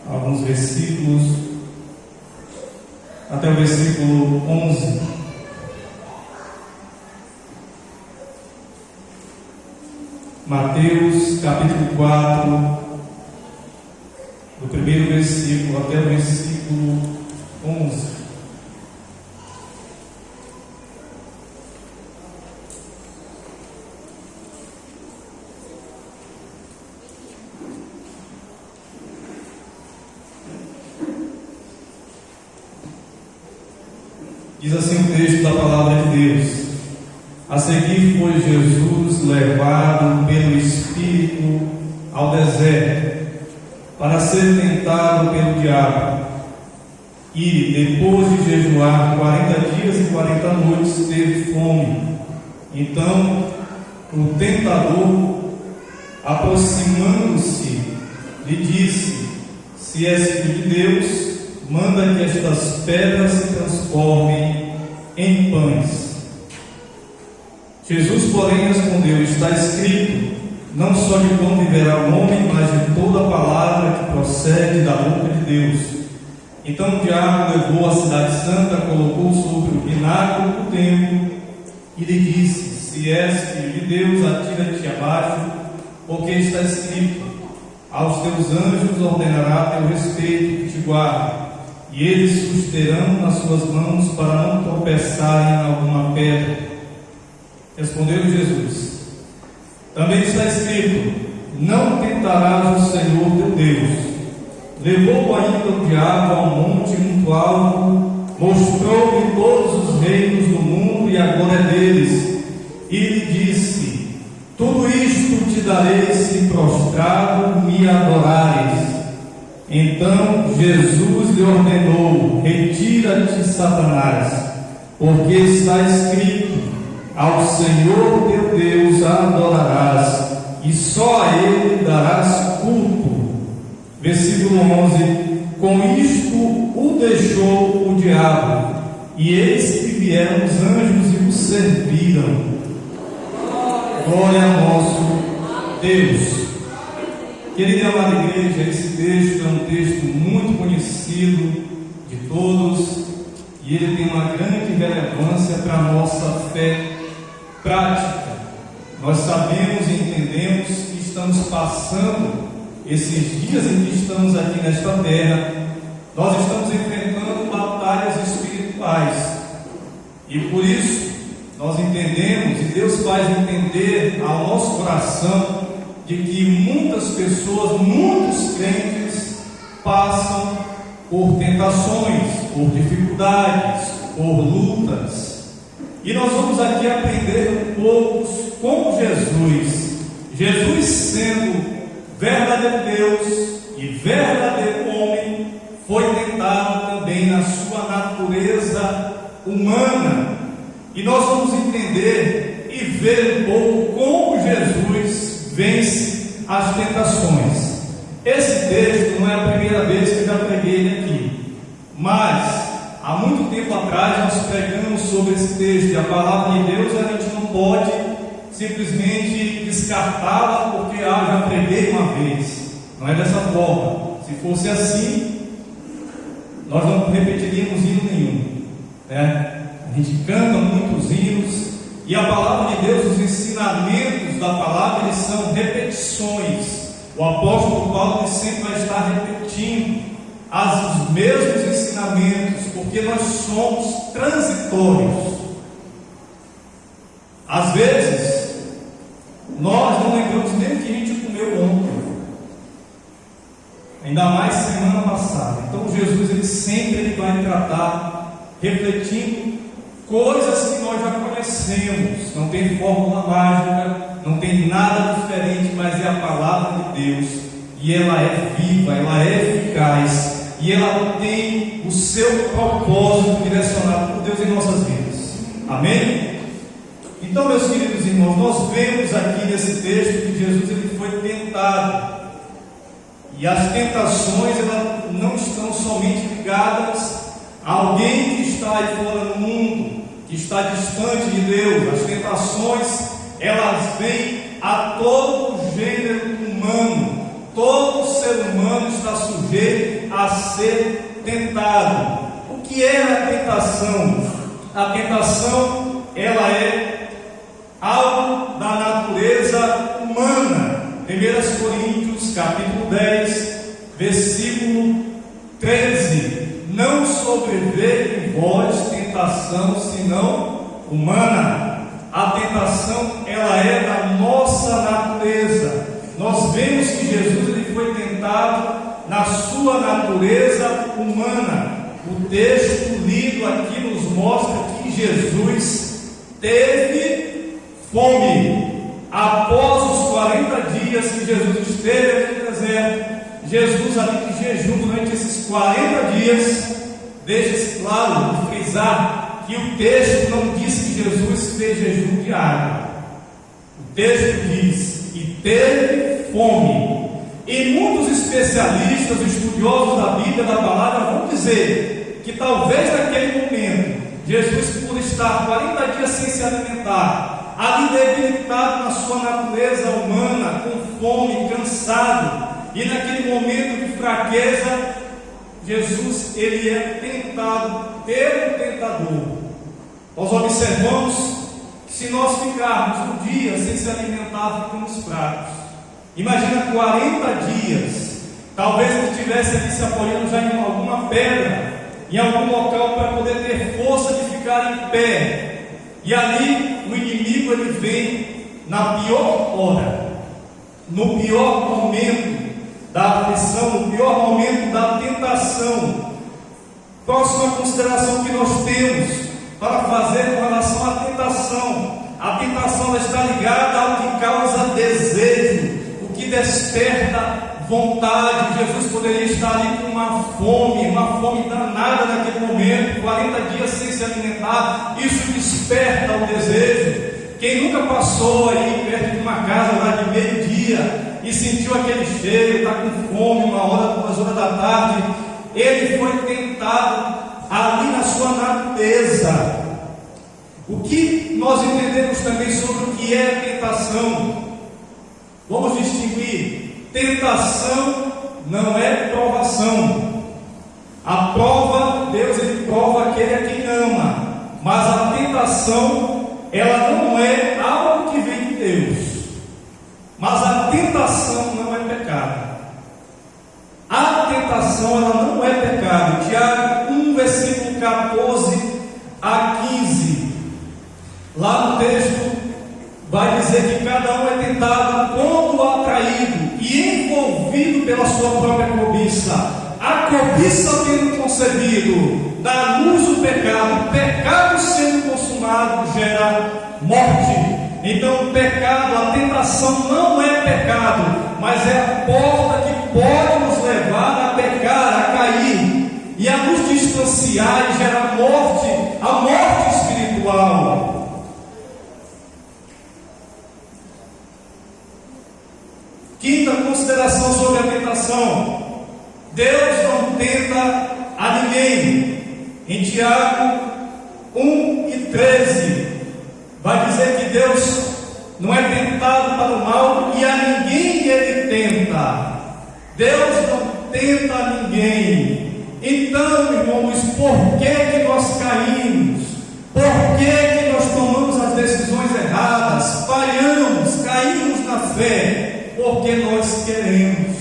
alguns versículos, até o versículo 11. Mateus capítulo 4, do primeiro versículo até o versículo 11. Diz assim o texto da palavra de Deus: a seguir foi Jesus levado pelo Espírito ao deserto, para ser tentado pelo diabo. E, depois de jejuar 40 dias e 40 noites, teve fome. Então, o tentador, aproximando-se, lhe disse: se és filho de Deus, manda que estas pedras se transformem em pães. Jesus, porém, respondeu: está escrito, não só de pão viverá o homem, mas de toda a palavra que procede da boca de Deus. Então o diabo levou a cidade santa, colocou sobre o pináculo do templo e lhe disse: se és filho de Deus, atira-te abaixo, porque está escrito, aos teus anjos ordenará a teu respeito que te guardem, e eles susterão nas suas mãos para não tropeçarem em alguma pedra. Respondeu Jesus: também está escrito, não tentarás o Senhor teu Deus. Levou ainda o diabo a um monte muito alto, mostrou-lhe todos os reinos do mundo e a glória deles, e lhe disse: tudo isto te darei se prostrado me adorares. Então Jesus lhe ordenou: retira-te, Satanás, porque está escrito, ao Senhor teu Deus adorarás, e só a Ele darás culto. Versículo 11: com isto o deixou o diabo, e eis que vieram os anjos e o serviram. Glória a nosso Deus. Querida e amada igreja, esse texto é um texto muito conhecido de todos, e ele tem uma grande relevância para a nossa fé prática. Nós sabemos e entendemos que estamos passando esses dias em que estamos aqui nesta terra, nós estamos enfrentando batalhas espirituais, e por isso nós entendemos, e Deus faz entender ao nosso coração, de que muitas pessoas, muitos crentes passam por tentações, por dificuldades, por lutas. E nós vamos aqui aprender um pouco com Jesus. Jesus, sendo verdadeiro Deus e verdadeiro homem, foi tentado também na sua natureza humana. E nós vamos entender e ver um pouco como Jesus vence as tentações. Esse texto não é a primeira vez que eu já preguei ele aqui, mas há muito tempo atrás nós pregamos sobre esse texto, e a palavra de Deus a gente não pode simplesmente descartá-la porque já preguei uma vez. Não é dessa forma. Se fosse assim, nós não repetiríamos hino nenhum, né? A gente canta muitos hinos, e a palavra de Deus, os ensinamentos da palavra, eles são repetições. O apóstolo Paulo sempre vai estar repetindo os mesmos ensinamentos, porque nós somos transitórios. Às vezes nós não lembramos nem o que a gente comeu ontem, ainda mais semana passada. Então Jesus ele vai tratar refletindo coisas que nós já conhecemos. Não tem fórmula mágica, não tem nada diferente, mas é a palavra de Deus, e ela é viva, ela é eficaz, e ela tem o seu propósito direcionado por Deus em nossas vidas. Amém? Então, meus queridos irmãos, nós vemos aqui nesse texto que Jesus ele foi tentado, e as tentações elas não estão somente ligadas a alguém que está aí fora no mundo, que está distante de Deus. As tentações elas vêm a todo o gênero humano, Todo ser humano está sujeito a ser tentado. O que é a tentação? A tentação, ela é algo da natureza humana. 1 Coríntios, capítulo 10, versículo 13. Não sobreveio em vós tentação, senão humana. A tentação, ela é da nossa natureza. Nós vemos que Jesus ele foi tentado na sua natureza humana. O texto lido aqui nos mostra que Jesus teve fome. Após os 40 dias que Jesus esteve no deserto, Jesus ali de jejum durante esses 40 dias, deixa-se claro, frisar, que o texto não diz que Jesus fez jejum diário. O texto diz que teve fome. E muitos especialistas, estudiosos da Bíblia, da palavra, vão dizer que talvez naquele momento, Jesus, por estar 40 dias sem se alimentar, ali debilitado na sua natureza humana, com fome, cansado, e naquele momento de fraqueza, Jesus ele é tentado pelo tentador. Nós observamos que se nós ficarmos um dia sem se alimentar, ficamos fracos. Imagina 40 dias, talvez ele estivesse ali se apoiando já em alguma pedra, em algum local para poder ter força de ficar em pé. E ali o inimigo ele vem na pior hora, no pior momento da aflição, no pior momento da tentação. Próxima consideração que nós temos para fazer com relação à tentação. A tentação está ligada ao que causa desejo, o que desperta vontade. Jesus poderia estar ali com uma fome danada naquele momento, 40 dias sem se alimentar. Isso desperta o desejo. Quem nunca passou aí perto de uma casa lá de meio-dia e sentiu aquele cheiro, está com fome, 1h, 2h da tarde, ele foi tentado ali na sua natureza. O que nós entendemos também sobre o que é tentação? Vamos distinguir: tentação não é provação. A prova, Deus ele prova aquele a quem ama, mas a tentação, ela não é algo que vem de Deus. Mas a tentação não é pecado. A tentação ela não é pecado. Tiago 1, versículo 14 a 15. Lá no texto vai dizer que cada um é tentado quando atraído e envolvido pela sua própria cobiça. A cobiça tendo concebido, dá luz o pecado. O pecado sendo consumado gera morte. Então o pecado, a tentação não é pecado, mas é a porta que pode nos levar a pecar, a cair e a nos distanciar e gerar morte, a morte espiritual. Quinta consideração sobre a tentação: Deus não tenta a ninguém. Em Tiago 1 e 13 vai dizer que Deus não é tentado para o mal e a ninguém ele tenta. Deus não tenta a ninguém. Então, irmãos, por que nós caímos? Por que nós tomamos as decisões erradas? Falhamos, caímos na fé? Porque nós queremos.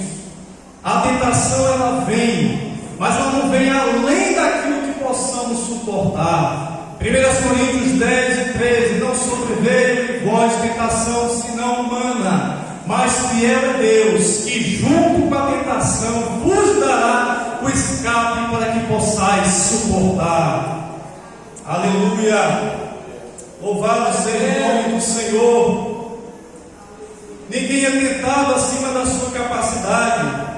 A tentação ela vem, mas ela não vem além daquilo que possamos suportar. 1 Coríntios 10 e 13: não sobreveio em vós tentação senão humana, mas fiel é Deus, que junto com a tentação vos dará o escape para que possais suportar. Aleluia! Louvado seja o nome do Senhor. Ninguém é tentado acima da sua capacidade.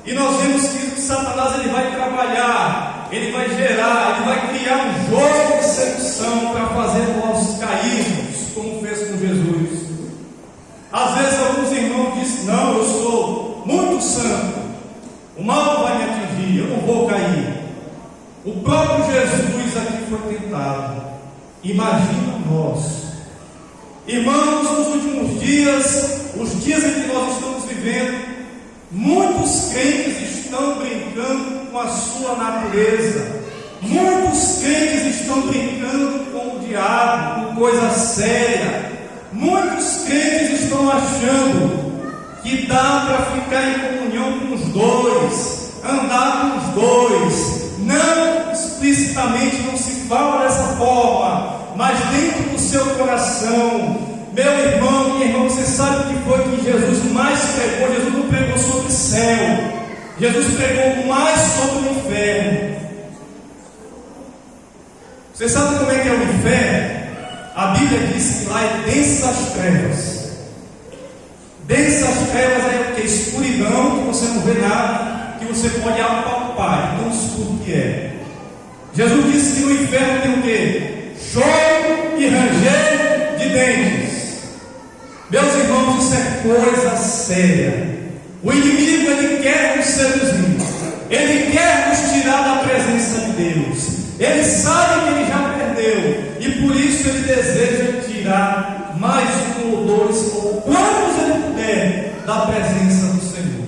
E nós vemos que Satanás ele vai trabalhar, ele vai gerar, ele vai criar um jogo de sedução para fazer nós cairmos, como fez com Jesus. Às vezes alguns irmãos dizem: não, eu sou muito santo, o mal vai me atingir, eu não vou cair. O próprio Jesus aqui foi tentado. Imagina nós. Irmãos, nos últimos dias, os dias em que nós estamos vivendo, Muitos crentes estão brincando com a sua natureza. Muitos crentes estão brincando com o diabo, com coisa séria. Muitos crentes estão achando que dá para ficar em comunhão com os dois, andar com os dois. Não explicitamente, não se fala dessa forma, mas dentro do seu coração. Meu irmão, minha irmã, você sabe o que foi que Jesus mais pregou? Jesus não pregou sobre o céu, Jesus pregou mais sobre o inferno. Você sabe como é que é o inferno? A Bíblia diz que lá é densas trevas. Densas trevas é o que? Escuridão, que você não vê nada, que você pode apalpar, tão escuro que é. Jesus disse que no inferno tem o que? Choro e ranger de dentes. Meus irmãos, isso é coisa séria. O inimigo, ele quer nos seduzir, ele quer nos tirar da presença de Deus. Ele sabe que ele já perdeu, e por isso ele deseja tirar mais um ou dois, ou quantos ele puder, da presença do Senhor.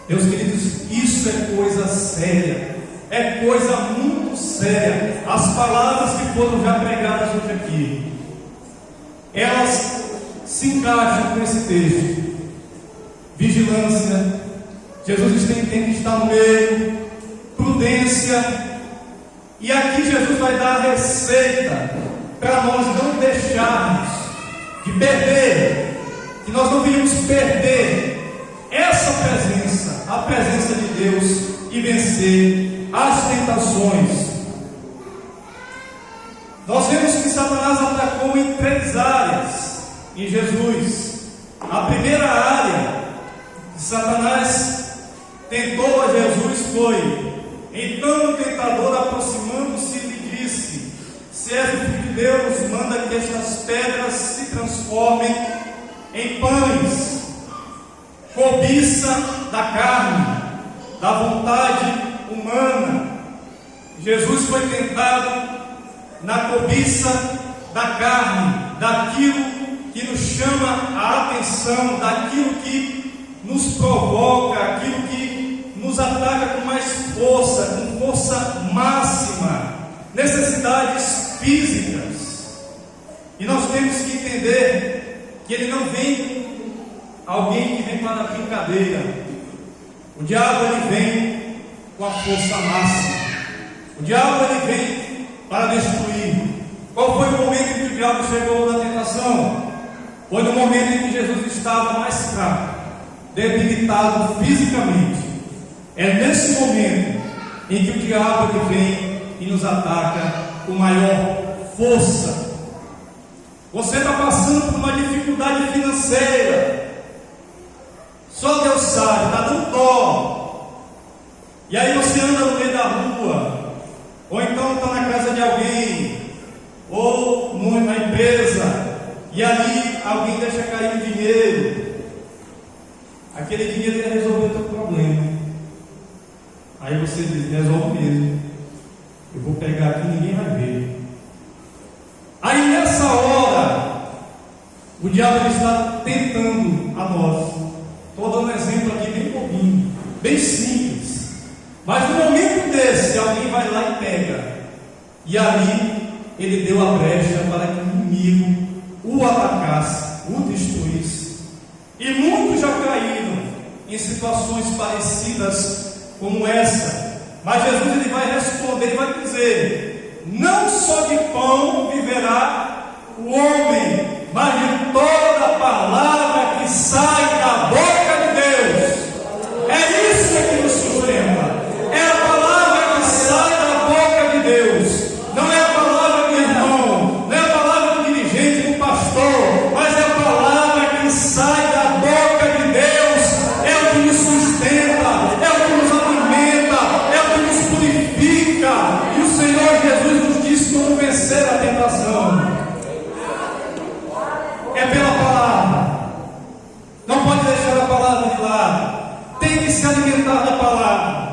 Meus queridos, isso é coisa séria, é coisa muito séria. As palavras que foram já pregadas hoje aqui, elas se encaixam com esse texto. Vigilância, Jesus tem que estar no meio, prudência. E aqui Jesus vai dar a receita para nós não deixarmos de perder, que nós não venhamos perder essa presença, a presença de Deus, e vencer as tentações. Nós vemos que Satanás atacou em 3 áreas em Jesus. A primeira área que Satanás tentou a Jesus foi: então o tentador, aproximando-se, lhe disse: se és o Filho de Deus, manda que estas pedras se transformem em pães. Cobiça da carne, da vontade humana. Jesus foi tentado na cobiça da carne, daquilo que nos chama a atenção, daquilo que nos provoca, aquilo que nos ataca com mais força, com força máxima, necessidades físicas. E nós temos que entender que ele não vem alguém que vem para a brincadeira. O diabo, ele vem com a força máxima. O diabo, ele vem para destruir. Qual foi o momento em que o diabo chegou na tentação? Foi no momento em que Jesus estava mais fraco, debilitado fisicamente. É nesse momento em que o diabo, ele vem e nos ataca com maior força. Você está passando por uma dificuldade financeira, só Deus sabe, está dando dó. E aí você anda no meio da rua, ou então está na casa de alguém, ou numa empresa, e ali alguém deixa cair o dinheiro. Aquele dinheiro ia resolver o teu problema. Aí você diz: resolve mesmo, eu vou pegar aqui e ninguém vai ver. Aí nessa hora, o diabo está tentando a nós. Estou dando um exemplo aqui bem bobinho, bem simples. Mas no momento desse, alguém vai lá e pega. E ali ele deu a brecha para que o inimigo o atacasse, o destruísse. E muitos já caíram em situações parecidas como essa. Mas Jesus, ele vai responder e vai dizer: não só de pão viverá o homem, mas de toda palavra que sai da boca de Deus. É isso que nos sustenta. É a palavra que sai da boca de Deus. Não é a palavra do irmão, não é a palavra do dirigente, do pastor, mas é a palavra que sai da boca de Deus. É o que nos sustenta, é o que nos alimenta, é o que nos purifica. E o Senhor Jesus nos diz como vencer a tentação. É pela palavra. Não pode deixar a palavra de lado. Tem que se alimentar da palavra.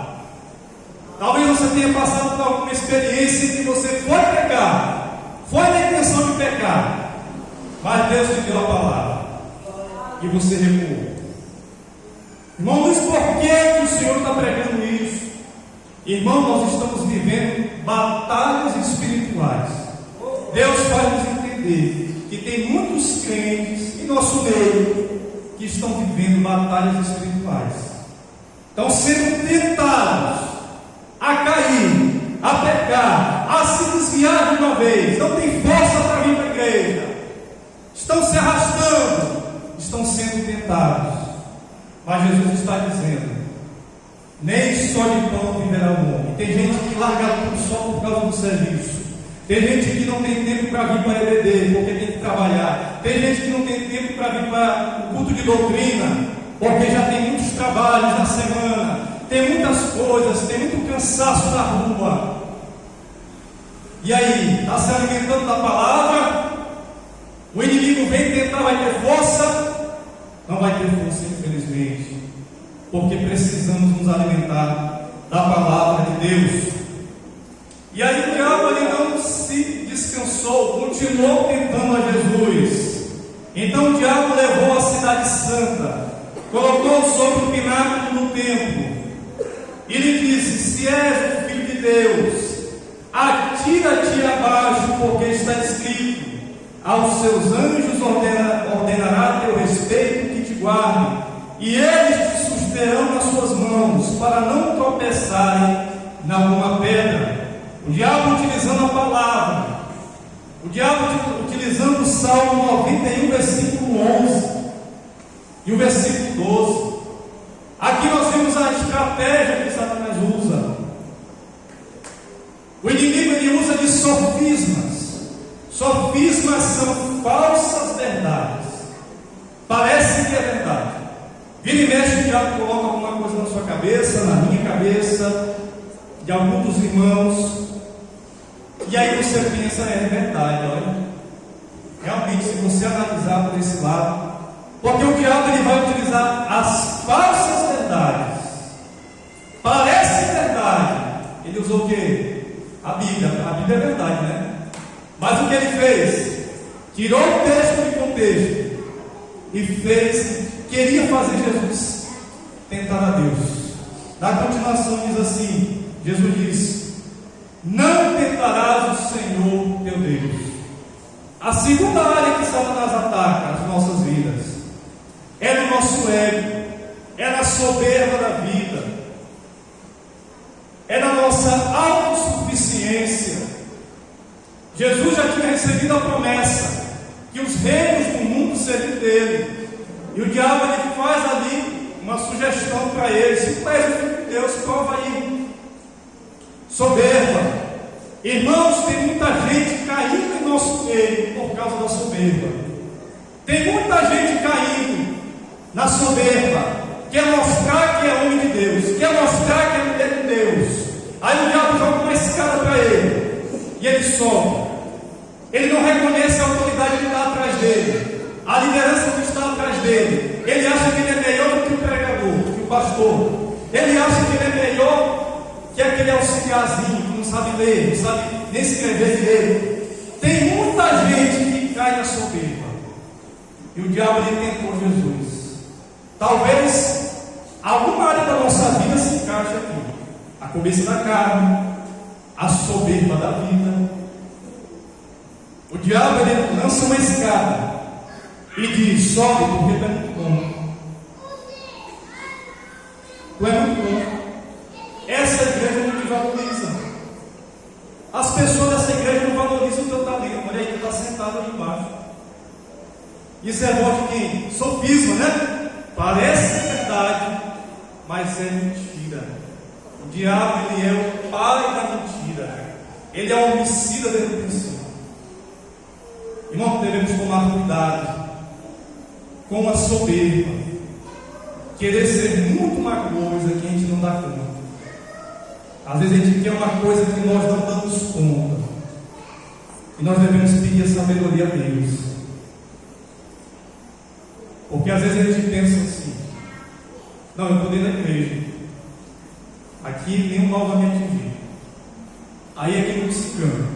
Talvez você tenha passado por alguma experiência em que você foi pecar, foi na intenção de pecar, mas Deus te deu a palavra e você recuou. Irmão Luiz, por que o Senhor está pregando isso? Irmão, nós estamos vivendo batalhas espirituais. Deus faz nos entender que tem muitos crentes em nosso meio que estão vivendo batalhas espirituais. Estão sendo tentados a cair, a pecar, a se desviar de uma vez. Não tem força para vir para a igreja. Estão se arrastando, estão sendo tentados. Mas Jesus está dizendo: nem só de pão viverá o homem. Tem gente que larga tudo só por causa do serviço. Tem gente que não tem tempo para vir para a EBD, porque tem que trabalhar. Tem gente que não tem tempo para vir para o culto de doutrina, porque já tem muitos trabalhos na semana, tem muitas coisas, tem muito cansaço na rua. E aí, está se alimentando da palavra, o inimigo vem tentar, vai ter força? Não vai ter força, infelizmente, porque precisamos nos alimentar da palavra de Deus. E aí o diabo ele não se descansou, continuou tentando a Jesus. Então o diabo levou a cidade santa, colocou sobre o pináculo do templo e lhe disse: se és o Filho de Deus, atira-te abaixo, porque está escrito: aos seus anjos ordenará a teu respeito que te guardem, e eles te susterão nas suas mãos, para não tropeçarem em alguma pedra. O diabo utilizando a palavra, o diabo utilizando o Salmo 91, versículo 11 e o versículo 12. Aqui nós vemos a estratégia que Satanás usa. O inimigo ele usa de sofismas. Sofismas são falsas verdades. Parece que é verdade. Vira e mexe, o diabo coloca alguma coisa na sua cabeça, na minha cabeça, de alguns dos irmãos. E aí você pensa: é verdade, olha. Realmente, se você analisar por esse lado, porque o diabo ele vai utilizar as falsas verdades. Parece verdade. Ele usou o quê? A Bíblia. A Bíblia é verdade, né? Mas o que ele fez? Tirou o texto de contexto e queria fazer Jesus tentar a Deus. Na continuação diz assim: Jesus disse: não tentarás o Senhor teu Deus. A segunda área que Satanás ataca as nossas vidas é no nosso ego, é na soberba da vida, é na nossa autossuficiência. Jesus já tinha recebido a promessa que os reinos do mundo seriam dele, e o diabo ele faz ali uma sugestão para ele: se tu és o Filho de Deus, prova aí. Soberba. Irmãos, tem muita gente caindo em nosso meio por causa da soberba. Tem muita gente caindo na soberba, quer mostrar que é homem de Deus, quer mostrar que é mulher de Deus. Aí o diabo joga uma escada para ele e ele sobe. Ele não reconhece a autoridade que está atrás dele, a liderança que está atrás dele. Ele acha que ele é melhor do que o pregador, que o pastor. Ele acha que ele é melhor que aquele auxiliarzinho que não sabe ler, não sabe nem escrever direito. Tem muita gente que cai na soberba. E o diabo ele tentou Jesus. Talvez alguma área da nossa vida se encaixe aqui: a cobiça da carne, a soberba da vida. O diabo ele lança uma escada e diz: sobe, porque tu é muito bom. Tu é muito bom. Essa igreja não te valoriza. As pessoas dessa igreja não valorizam o teu talento. Olha aí, tu está sentado ali embaixo. Isso é voz de quem? Sofisma, né? Parece verdade, mas é mentira. O diabo ele é o pai da mentira. Ele é o homicida desde o princípio. Irmão, devemos tomar cuidado com a soberba, querer ser muito uma coisa que a gente não dá conta. Às vezes a gente quer uma coisa que nós não damos conta, e nós devemos pedir a sabedoria a Deus, porque às vezes a gente pensa assim: não, eu estou dentro da igreja, aqui nenhum mal vai me atingir, aí aqui não se engana,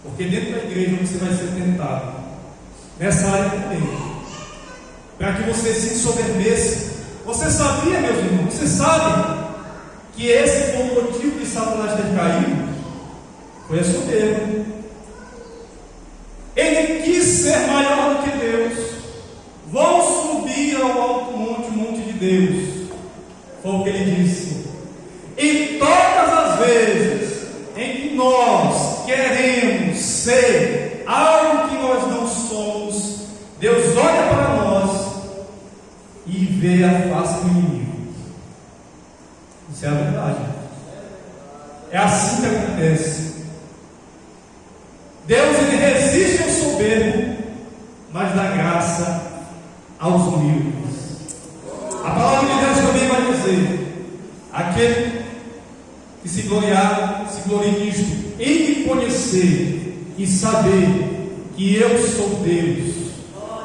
porque dentro da igreja você vai ser tentado, nessa área também, para que você se ensoberbeça Você sabia, meus irmãos, você sabe que esse foi o motivo de Satanás ter caído? Foi a soberba. Ele quis ser maior do que Deus. Vou subir ao alto monte, o monte de Deus. Foi o que ele disse. E todas as vezes em que nós queremos ser algo que nós não somos, Deus olha para nós e vê a face do inimigo. Isso é a verdade. É assim que acontece. Deus, ele resiste ao soberbo, mas dá graça aos humildes. A palavra de Deus também vai dizer: aquele que se glorie nisto, em me conhecer e saber que eu sou Deus.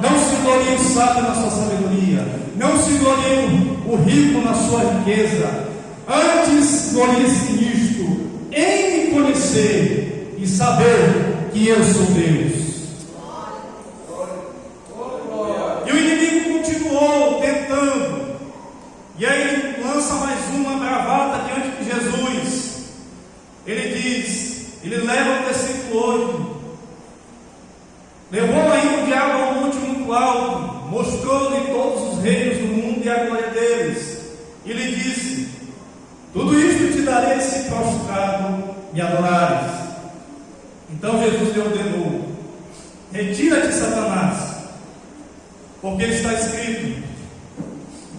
Não se glorie o sábio na sua sabedoria, não se glorie o rico na sua riqueza. Antes glorie-se nisto, em me conhecer e saber que eu sou Deus. E o inimigo continuou tentando, e aí ele lança mais uma bravata diante de Jesus. Ele diz, ele leva o versículo 8: levou ainda o diabo a um monte muito alto, mostrou-lhe todos os reinos do mundo e a glória deles. E lhe disse: tudo isto te darei se prostrado me adorares. Então Jesus lhe ordenou: retira-te, Satanás, porque está escrito: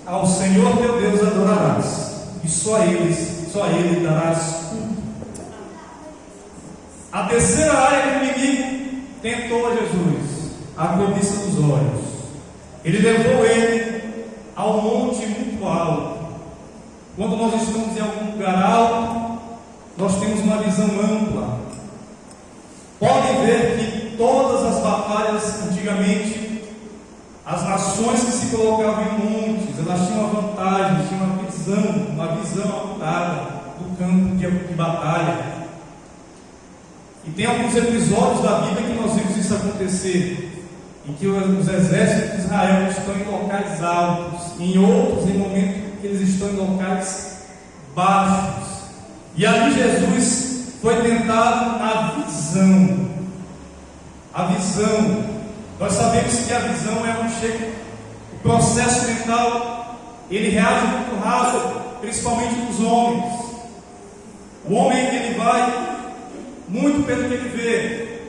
ao Senhor teu Deus adorarás, e só a Ele darás culto. A terceira área que o inimigo tentou a Jesus, a cobiça dos olhos. Ele levou ele a um monte muito alto. Quando nós estamos em algum lugar alto, nós temos uma visão ampla. Podem ver que todas as batalhas antigamente, as nações que se colocavam em montes, elas tinham uma vantagem, tinham uma visão ampliada do campo de batalha. E tem alguns episódios da Bíblia que nós vimos isso acontecer, em que os exércitos de Israel estão em locais altos, em outros em momentos que eles estão em locais baixos. E ali Jesus foi tentado na visão. A visão, nós sabemos que a visão é o processo mental, ele reage muito rápido, principalmente nos homens. O homem, ele vai muito pelo que ele vê.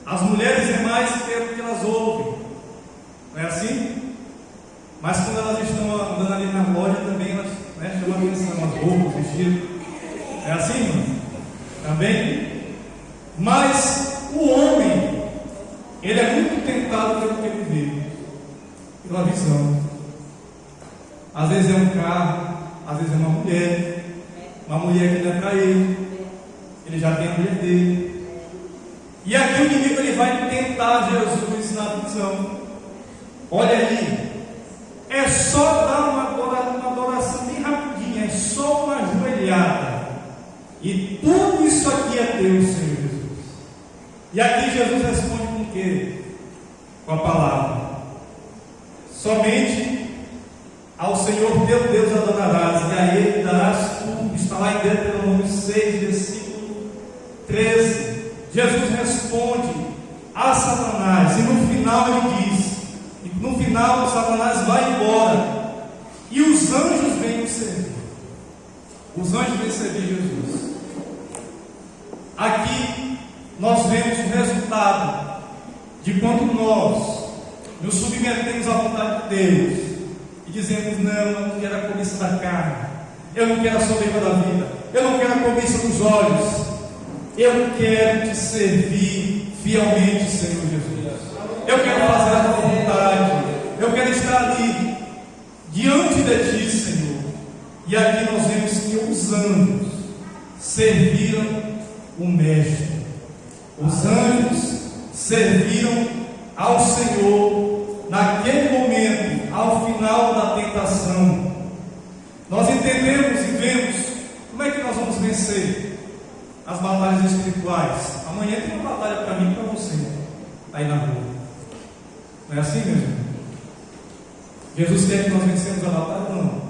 As mulheres é mais pelo que elas ouvem. Não é assim? Mas quando elas estão andando ali na loja também, elas chamam a atenção, umas roupas, vestidos. É assim, mano? Também? Mas o homem, ele é muito tentado pelo que ele vê, pela visão. Às vezes é um carro, às vezes é uma mulher que não é para ele já tem a mulher dele. E aqui o inimigo, ele vai tentar Jesus na visão. Olha aí, é só dar uma adoração bem rapidinha, é só uma ajoelhada, e tudo isso aqui é teu, Senhor Jesus. E aqui Jesus responde com o quê? Com a palavra: somente ao Senhor teu Deus adorarás, e a Ele darás tudo. Está lá em Deuteronômio 6, versículo 13. Jesus responde a Satanás, e no final ele diz, e no final Satanás vai embora, e os anjos vêm o servir. Os anjos vêm servir Jesus. Aqui nós vemos o resultado de quando nós nos submetemos à vontade de Deus e dizemos: não, eu não quero a cobiça da carne, eu não quero a soberba da vida, eu não quero a cobiça dos olhos, eu quero te servir fielmente, Senhor Jesus. Eu quero fazer a tua vontade, eu quero estar ali diante de ti, Senhor. E aqui nós vemos que os anjos serviram o Mestre. Os anjos serviram ao Senhor naquele momento, ao final da tentação. Nós entendemos e vemos como é que nós vamos vencer as batalhas espirituais. Amanhã tem uma batalha para mim e para você, aí na rua. Não é assim mesmo? Jesus quer que nós vencemos a batalha ou não?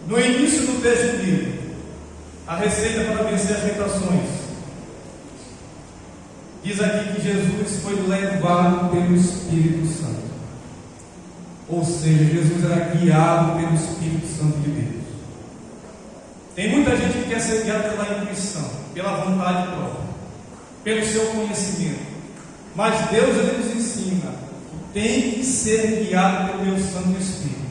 No início do texto do livro, a receita para vencer as tentações, diz aqui que Jesus foi levado pelo Espírito Santo. Ou seja, Jesus era guiado pelo Espírito Santo de Deus. Tem muita gente que quer ser guiada pela intuição, pela vontade própria, pelo seu conhecimento. Mas Deus, Ele nos ensina que tem que ser guiado pelo meu Santo Espírito.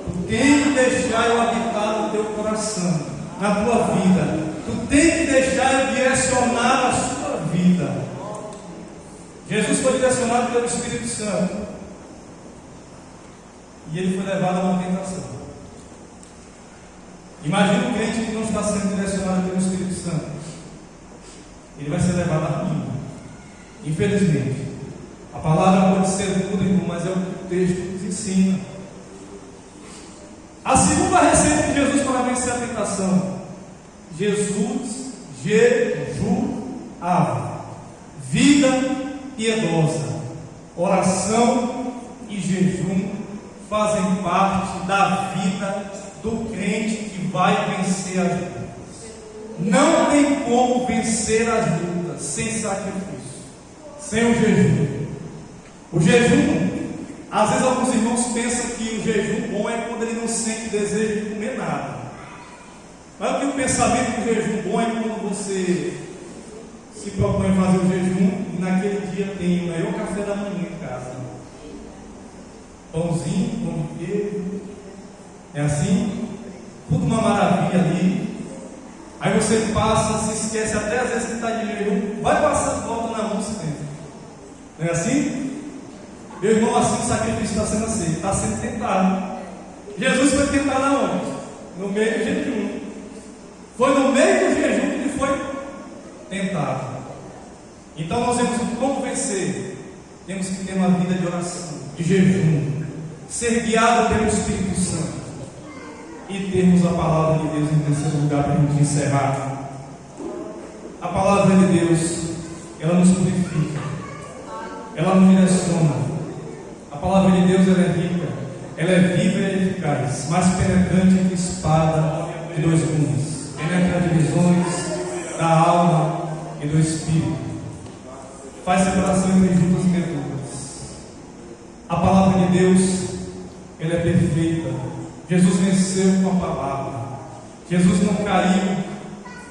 Tu tem que deixar eu habitar no teu coração, na tua vida. Tu tem que deixar eu direcionar a sua vida. Jesus foi direcionado pelo Espírito Santo. E ele foi levado a uma tentação. Imagina um crente que não está sendo direcionado pelo Espírito Santo. Ele vai ser levado a ruína. Infelizmente. A palavra pode ser dura, irmão, mas é o que o texto nos ensina. A segunda receita de Jesus para vencer a tentação: Jesus jejuava. Vida piedosa, oração e jejum fazem parte da vida do crente que vai vencer as lutas. Não tem como vencer as lutas sem sacrifício, sem o jejum. O jejum, às vezes alguns irmãos pensam que o jejum bom é quando ele não sente desejo de comer nada. Mas o pensamento do jejum bom é quando você se propõe a fazer o jejum e naquele dia tem o melhor café da manhã em casa. Pãozinho, pão de queijo. É assim? Tudo uma maravilha ali. Aí você passa, se esquece até às vezes que está de jejum, vai passando, volta na mão se tem. Não é assim? Meu irmão, assim o sacrifício está sendo assim, está sendo tentado. Jesus foi tentado aonde? No meio do jejum. Foi no meio do jejum que ele foi tentado. Então nós temos como vencer. Temos que ter uma vida de oração, de jejum, ser guiado pelo Espírito Santo e termos a palavra de Deus em terceiro lugar para a gente encerrar. A palavra de Deus, ela nos purifica, ela nos direciona. A palavra de Deus, ela é rica, ela é viva e é eficaz, mais penetrante que espada de dois gumes, penetra divisões da alma e do espírito, faz separação entre juntas e medulas. A palavra de Deus, ela é perfeita. Jesus venceu com a palavra. Jesus não caiu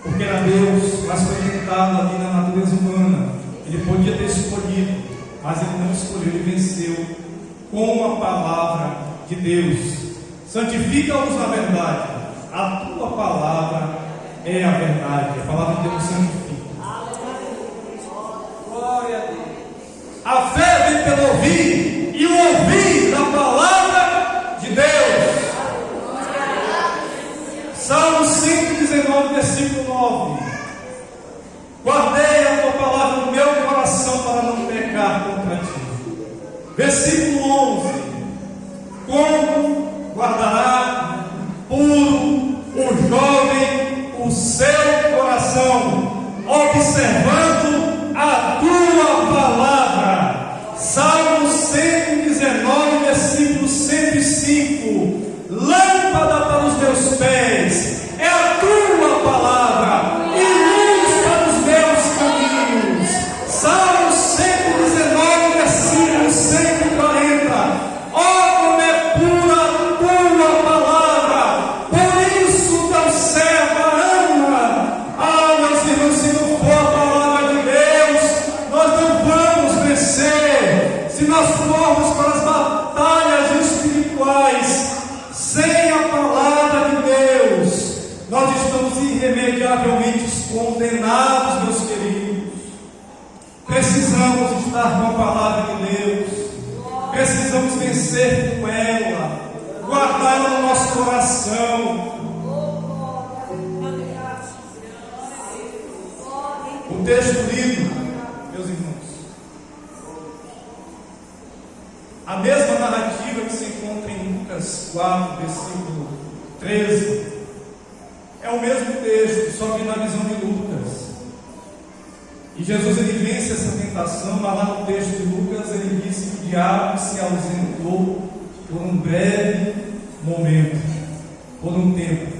porque era Deus, mas foi tentado ali na natureza humana. Ele podia ter escolhido, mas ele não escolheu, ele venceu com a palavra de Deus. Santifica-os na verdade. A tua palavra é a verdade. A palavra de Deus santifica. Glória a Deus. A fé vem pelo ouvir, e o ouvir da palavra de Deus. Salmo 119, versículo 9. Guardei a tua palavra no meu coração para não pecar contra ti. Versículo 11. Como guardará puro o jovem o seu coração, observando a tua palavra. Salmo 119, versículo 105. Lâmpada para os meus pés é a tua palavra e luz para os meus caminhos. Salmo 119, versículo 140. Ó, como é pura a tua palavra, por isso teu servo ama. Ah, meus irmãos, se não for a palavra de Deus, nós não vamos vencer. Se nós formos para as batalhas espirituais sem a palavra de Deus, nós estamos irremediavelmente condenados, meus queridos. Precisamos estar com a palavra de Deus, precisamos vencer com ela, guardá-la no nosso coração. O texto lido, meus irmãos, a mesma narrativa que se encontra em Lucas 4, versículo 13, é o mesmo texto, só que na visão de Lucas. E Jesus ele vence essa tentação, mas lá no texto de Lucas ele disse que o diabo se ausentou por um breve momento, por um tempo.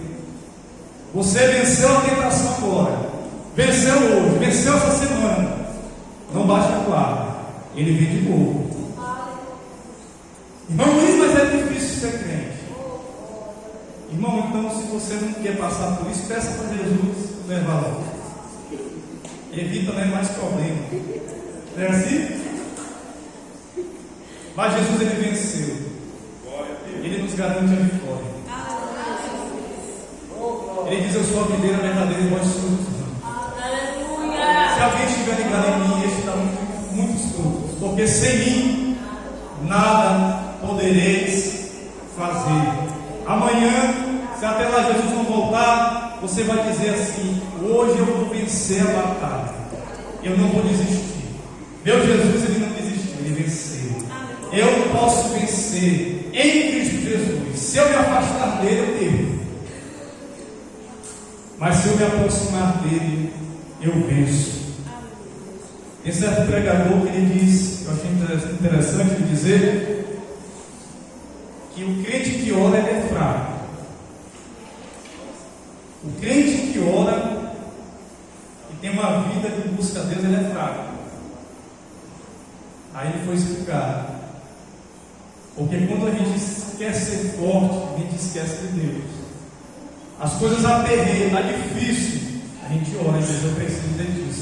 Você venceu a tentação agora, venceu hoje, venceu essa semana. Não basta atuar, ele vem de novo. Irmão Luiz, mas é difícil ser crente. Irmão, então se você não quer passar por isso, peça para Jesus levar logo. Evita mais problema. Não é assim? Mas Jesus ele venceu. Ele nos garante a vitória. Ele diz: eu sou a videira verdadeira e vós sois os ramos. Se alguém estiver ligado em mim, este dá muitos frutos, porque sem mim nada podereis fazer. Amanhã, se até lá Jesus não voltar, você vai dizer assim: hoje eu vou vencer a batalha, eu não vou desistir. Meu Jesus ele não desistiu, ele venceu. Eu posso vencer em Cristo Jesus. Se eu me afastar dele, eu perco. Mas se eu me aproximar dele, eu venço. Tem certo pregador que ele diz, eu achei interessante ele dizer, que o crente que ora é fraco. O crente que ora e tem uma vida que busca a Deus, ele é fraco. Aí ele foi explicar. Porque quando a gente quer ser forte, a gente esquece de Deus. As coisas aperreiam, está difícil. A gente ora e diz: eu preciso de Deus.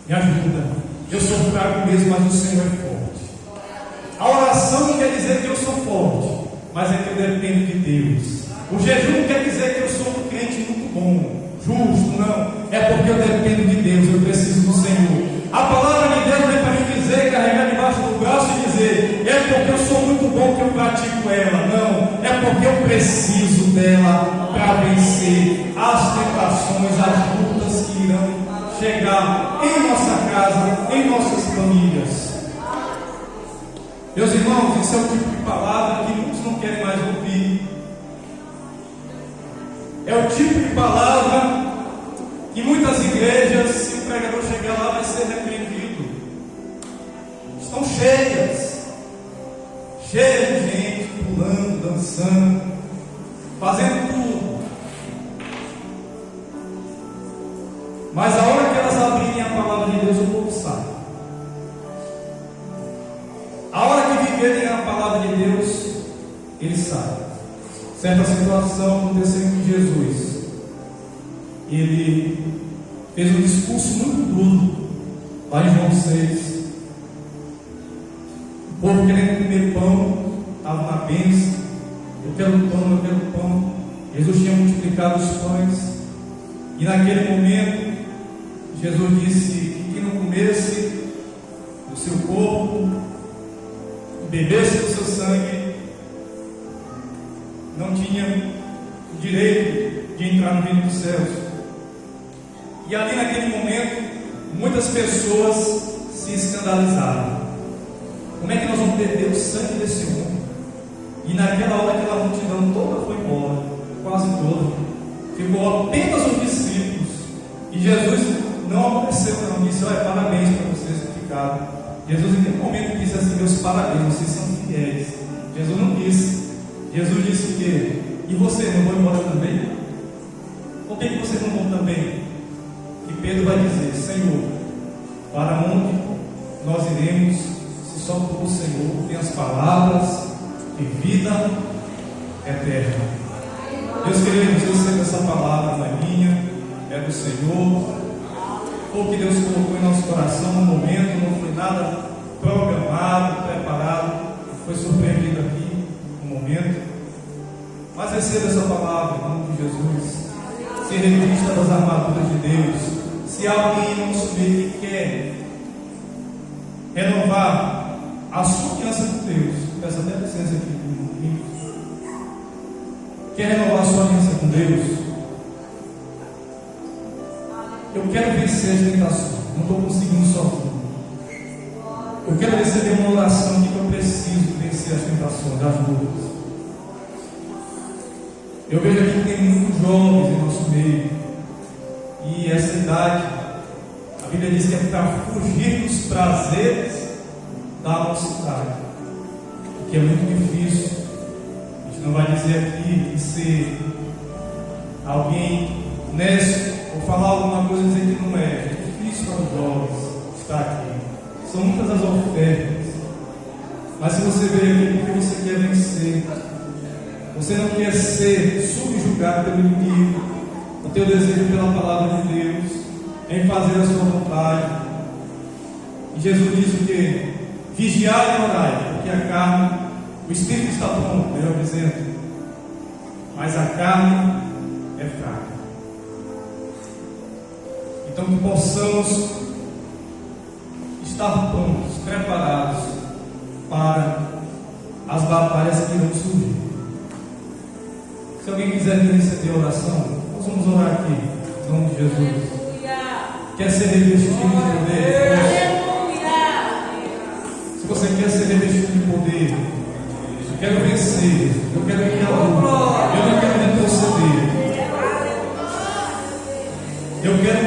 Me ajuda. Eu sou fraco mesmo, mas o Senhor é forte. A oração não quer dizer que eu sou forte, mas é que eu dependo de Deus. O jejum não quer dizer que eu sou um crente muito bom, justo, não. É porque eu dependo de Deus, eu preciso do Senhor. A palavra de Deus não é para mim dizer, carregar debaixo do braço e dizer: é porque eu sou muito bom que eu pratico ela. Não, é porque eu preciso dela para vencer as tentações, as lutas que irão chegar em nossa casa, em nossas famílias. Meus irmãos, isso é o tipo de palavra que muitos não querem mais ouvir. É o tipo de palavra que muitas igrejas, se o pregador chegar lá, vai ser repreendido. Estão cheias de gente pulando, dançando, fazendo tudo. Mas a hora que elas abrirem a palavra de Deus, o povo sabe. A hora que viverem a palavra de Deus, eles sabem. Certa situação aconteceu com Jesus. Ele fez um discurso muito duro lá em João 6. O povo querendo comer pão, estava na bênção. Eu quero pão. Jesus tinha multiplicado os pães. E naquele momento, Jesus disse que quem não comesse do seu corpo, bebesse do seu sangue, não tinha o direito de entrar no reino dos céus. E ali naquele momento, muitas pessoas se escandalizaram. Como é que nós vamos beber o sangue desse homem? E naquela hora aquela multidão toda foi embora, quase toda. Ficou apenas os discípulos. E Jesus não apareceu, não disse: olha, parabéns para vocês que ficaram. Jesus em nenhum momento disse assim: meus parabéns, vocês são fiéis. Jesus não disse. Jesus disse que: e você, não vou embora também? Por que vocês não vão também? E Pedro vai dizer: Senhor, para onde nós iremos, se só o Senhor tem as palavras de vida eterna? Deus queridos, eu sei que essa palavra não é minha, é do Senhor. Foi o que Deus colocou em nosso coração no momento, não foi nada programado, preparado, foi surpreendido aqui no momento. Mas receba essa palavra em nome de Jesus. Se revista das armaduras de Deus. Se alguém em nosso meio que quer renovar a sua aliança com Deus, peço até licença aqui, quer renovar a sua aliança com Deus, eu quero vencer as tentações, não estou conseguindo sozinho. Eu quero receber uma oração de que eu preciso vencer as tentações, as lutas. Eu vejo aqui que tem muitos jovens em nosso meio, e essa idade, a Bíblia diz que é para fugir dos prazeres da mocidade, que é muito difícil. A gente não vai dizer aqui que ser alguém honesto ou falar alguma coisa e dizer que não é. É difícil para os jovens estar aqui. São muitas as ofertas. Mas se você veio aqui porque você quer vencer, você não quer ser subjugado pelo inimigo, o teu desejo pela palavra de Deus, em fazer a sua vontade. E Jesus diz o que? Vigiai e orai, porque a carne, o espírito está pronto, melhor dizendo, mas a carne é fraca. Então que possamos estar prontos, preparados para as batalhas que irão surgir. Se alguém quiser receber a oração, nós vamos orar aqui, em nome de Jesus. Quer ser revestido de poder? Se você quer ser revestido de poder, eu quero vencer, eu quero ir à luta, eu não quero retroceder, eu quero